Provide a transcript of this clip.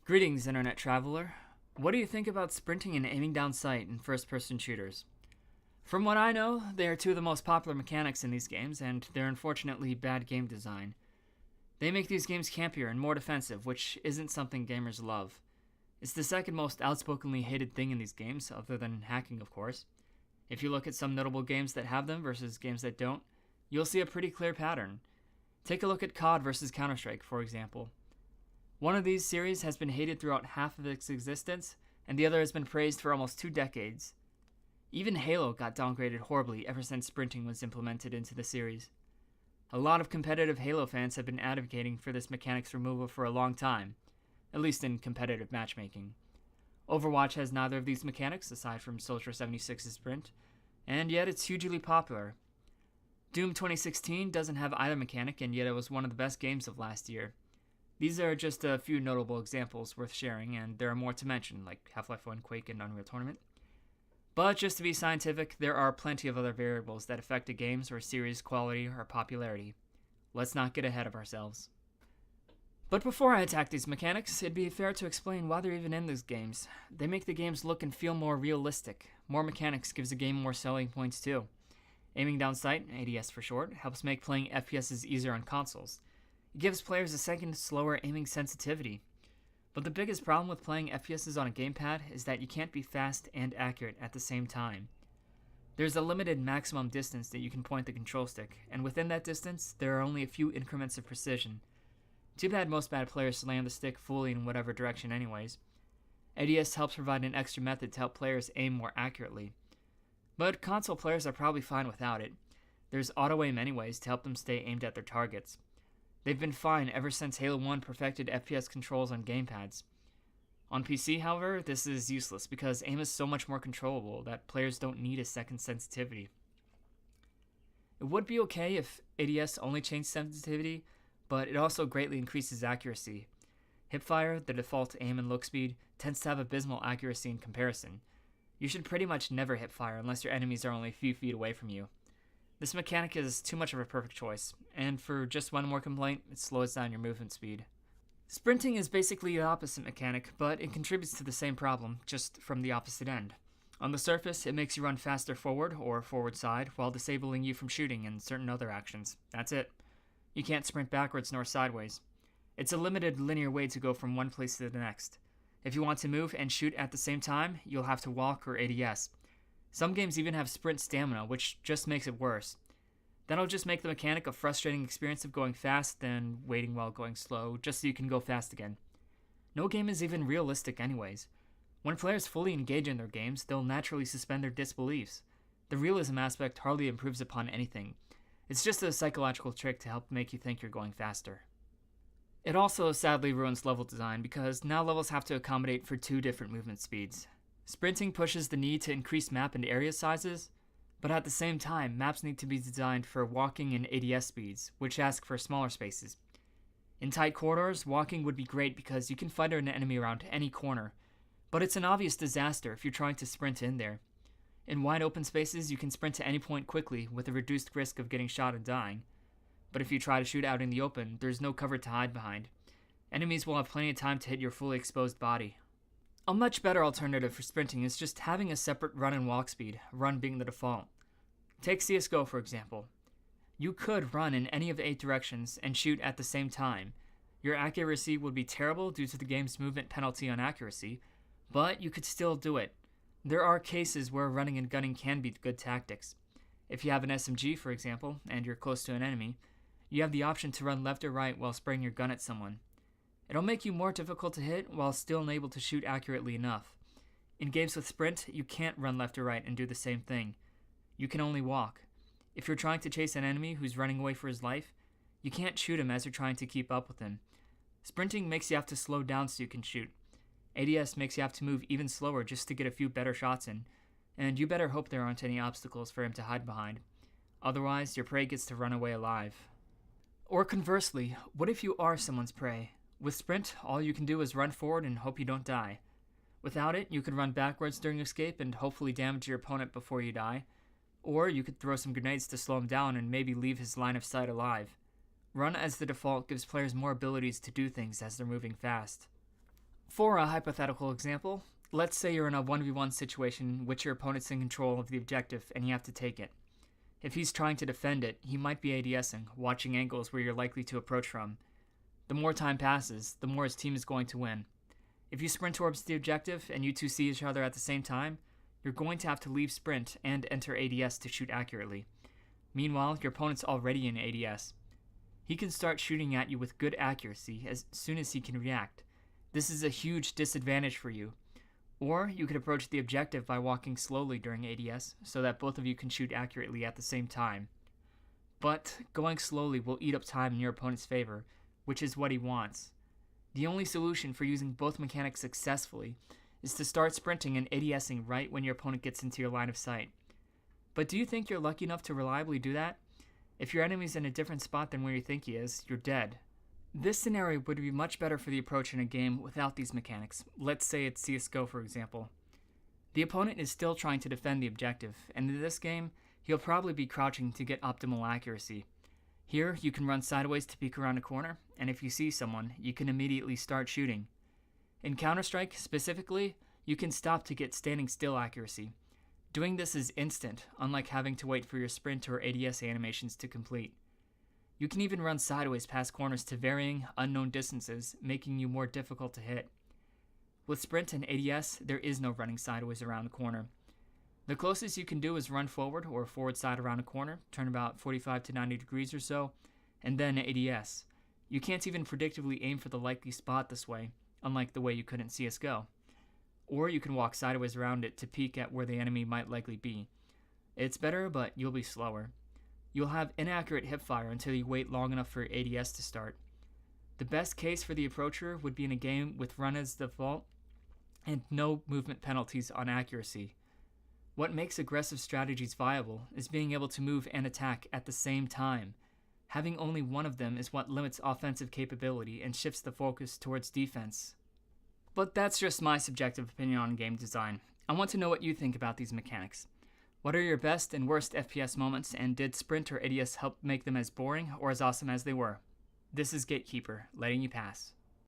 Greetings, Internet Traveler. What do you think about sprinting and aiming down sight in first-person shooters? From what I know, they are two of the most popular mechanics in these games, and they're unfortunately bad game design. They make these games campier and more defensive, which isn't something gamers love. It's the second most outspokenly hated thing in these games, other than hacking, of course. If you look at some notable games that have them versus games that don't, you'll see a pretty clear pattern. Take a look at COD versus Counter-Strike, for example. One of these series has been hated throughout half of its existence, and the other has been praised for almost 2 decades. Even Halo got downgraded horribly ever since sprinting was implemented into the series. A lot of competitive Halo fans have been advocating for this mechanic's removal for a long time, at least in competitive matchmaking. Overwatch has neither of these mechanics, aside from Soldier 76's sprint, and yet it's hugely popular. Doom 2016 doesn't have either mechanic, and yet it was one of the best games of last year. These are just a few notable examples worth sharing, and there are more to mention, like Half-Life 1, Quake, and Unreal Tournament. But just to be scientific, there are plenty of other variables that affect a game's or series' quality or popularity. Let's not get ahead of ourselves. But before I attack these mechanics, it'd be fair to explain why they're even in these games. They make the games look and feel more realistic. More mechanics gives a game more selling points too. Aiming down sight, ADS for short, helps make playing FPSs easier on consoles. It gives players a second, slower aiming sensitivity. But the biggest problem with playing FPSs on a gamepad is that you can't be fast and accurate at the same time. There's a limited maximum distance that you can point the control stick, and within that distance, there are only a few increments of precision. Too bad most bad players slam the stick fully in whatever direction anyways. ADS helps provide an extra method to help players aim more accurately. But console players are probably fine without it. There's auto-aim anyways to help them stay aimed at their targets. They've been fine ever since Halo 1 perfected FPS controls on gamepads. On PC, however, this is useless because aim is so much more controllable that players don't need a second sensitivity. It would be okay if ADS only changed sensitivity, but it also greatly increases accuracy. Hipfire, the default aim and look speed, tends to have abysmal accuracy in comparison. You should pretty much never hipfire unless your enemies are only a few feet away from you. This mechanic is too much of a perfect choice, and for just one more complaint, it slows down your movement speed. Sprinting is basically the opposite mechanic, but it contributes to the same problem, just from the opposite end. On the surface, it makes you run faster forward or forward side, while disabling you from shooting and certain other actions. That's it. You can't sprint backwards nor sideways. It's a limited linear way to go from one place to the next. If you want to move and shoot at the same time, you'll have to walk or ADS. Some games even have sprint stamina, which just makes it worse. That'll just make the mechanic a frustrating experience of going fast, then waiting while going slow, just so you can go fast again. No game is even realistic anyways. When players fully engage in their games, they'll naturally suspend their disbeliefs. The realism aspect hardly improves upon anything. It's just a psychological trick to help make you think you're going faster. It also sadly ruins level design because now levels have to accommodate for 2 different movement speeds. Sprinting pushes the need to increase map and area sizes, but at the same time, maps need to be designed for walking and ADS speeds, which ask for smaller spaces. In tight corridors, walking would be great because you can fight an enemy around any corner, but it's an obvious disaster if you're trying to sprint in there. In wide open spaces, you can sprint to any point quickly with a reduced risk of getting shot and dying, but if you try to shoot out in the open, there's no cover to hide behind. Enemies will have plenty of time to hit your fully exposed body. A much better alternative for sprinting is just having a separate run and walk speed, run being the default. Take CSGO for example. You could run in any of the 8 directions and shoot at the same time. Your accuracy would be terrible due to the game's movement penalty on accuracy, but you could still do it. There are cases where running and gunning can be good tactics. If you have an SMG, for example, and you're close to an enemy, you have the option to run left or right while spraying your gun at someone. It'll make you more difficult to hit while still unable to shoot accurately enough. In games with sprint, you can't run left or right and do the same thing. You can only walk. If you're trying to chase an enemy who's running away for his life, you can't shoot him as you're trying to keep up with him. Sprinting makes you have to slow down so you can shoot. ADS makes you have to move even slower just to get a few better shots in, and you better hope there aren't any obstacles for him to hide behind. Otherwise, your prey gets to run away alive. Or conversely, what if you are someone's prey? With sprint, all you can do is run forward and hope you don't die. Without it, you could run backwards during escape and hopefully damage your opponent before you die. Or you could throw some grenades to slow him down and maybe leave his line of sight alive. Run as the default gives players more abilities to do things as they're moving fast. For a hypothetical example, let's say you're in a 1v1 situation in which your opponent's in control of the objective and you have to take it. If he's trying to defend it, he might be ADSing, watching angles where you're likely to approach from. The more time passes, the more his team is going to win. If you sprint towards the objective and you two see each other at the same time, you're going to have to leave sprint and enter ADS to shoot accurately. Meanwhile, your opponent's already in ADS. He can start shooting at you with good accuracy as soon as he can react. This is a huge disadvantage for you. Or you could approach the objective by walking slowly during ADS so that both of you can shoot accurately at the same time. But going slowly will eat up time in your opponent's favor, which is what he wants. The only solution for using both mechanics successfully is to start sprinting and ADSing right when your opponent gets into your line of sight. But do you think you're lucky enough to reliably do that? If your enemy's in a different spot than where you think he is, you're dead. This scenario would be much better for the approach in a game without these mechanics. Let's say it's CSGO, for example. The opponent is still trying to defend the objective, and in this game, he'll probably be crouching to get optimal accuracy. Here, you can run sideways to peek around a corner, and if you see someone, you can immediately start shooting. In Counter-Strike, specifically, you can stop to get standing still accuracy. Doing this is instant, unlike having to wait for your sprint or ADS animations to complete. You can even run sideways past corners to varying, unknown distances, making you more difficult to hit. With sprint and ADS, there is no running sideways around a corner. The closest you can do is run forward or forward side around a corner, turn about 45 to 90 degrees or so, and then ADS. You can't even predictably aim for the likely spot this way, unlike the way you could in CSGO. Or you can walk sideways around it to peek at where the enemy might likely be. It's better, but you'll be slower. You'll have inaccurate hipfire until you wait long enough for ADS to start. The best case for the approacher would be in a game with run as default and no movement penalties on accuracy. What makes aggressive strategies viable is being able to move and attack at the same time. Having only one of them is what limits offensive capability and shifts the focus towards defense. But that's just my subjective opinion on game design. I want to know what you think about these mechanics. What are your best and worst FPS moments, and did sprint or ADS help make them as boring or as awesome as they were? This is Gatekeeper, letting you pass.